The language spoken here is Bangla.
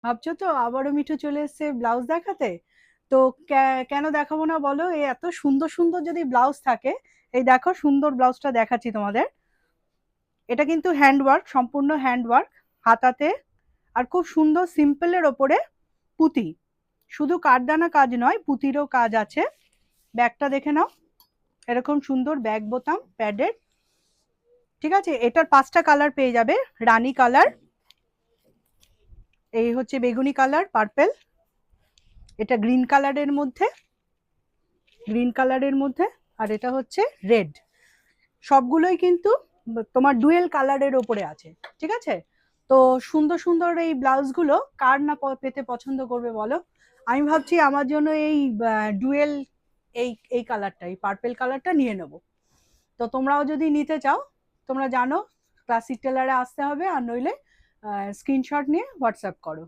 ভাবছো তো আবারও মিঠু চলে এসেছে ব্লাউজ দেখাতে। তো কেন দেখাবো না বলো, এই এত সুন্দর সুন্দর যদি ব্লাউজ থাকে। এই দেখো সুন্দর ব্লাউজটা দেখাচ্ছি তোমাদের। এটা কিন্তু হ্যান্ডওয়ার্ক, সম্পূর্ণ হ্যান্ডওয়ার্ক, হাতাতে। আর খুব সুন্দর সিম্পলের ওপরে পুঁতি। শুধু কাঠদানা কাজ নয়, পুঁতিরও কাজ আছে। ব্যাগটা দেখে নাও, এরকম সুন্দর ব্যাগ বোতাম প্যাডের। ঠিক আছে, এটার 5টা কালার পেয়ে যাবে। রানী কালার, এই হচ্ছে বেগুনি কালার, পার্পেল, এটা গ্রিন কালারের মধ্যে, গ্রিন কালারের মধ্যে, আর এটা হচ্ছে রেড। সবগুলোই কিন্তু তোমার ডুয়েল কালারের ওপরে আছে। ঠিক আছে, তো সুন্দর সুন্দর এই ব্লাউজগুলো কার না পেতে পছন্দ করবে বলো। আমি ভাবছি আমার জন্য এই ডুয়েল, এই এই কালারটা, এই পার্পেল কালারটা নিয়ে নেব। তো তোমরাও যদি নিতে চাও, তোমরা জানো ক্লাসিক টেলারে আসতে হবে, আর নইলে স্ক্রিনশট নিয়ে হোয়াটসঅ্যাপ করো।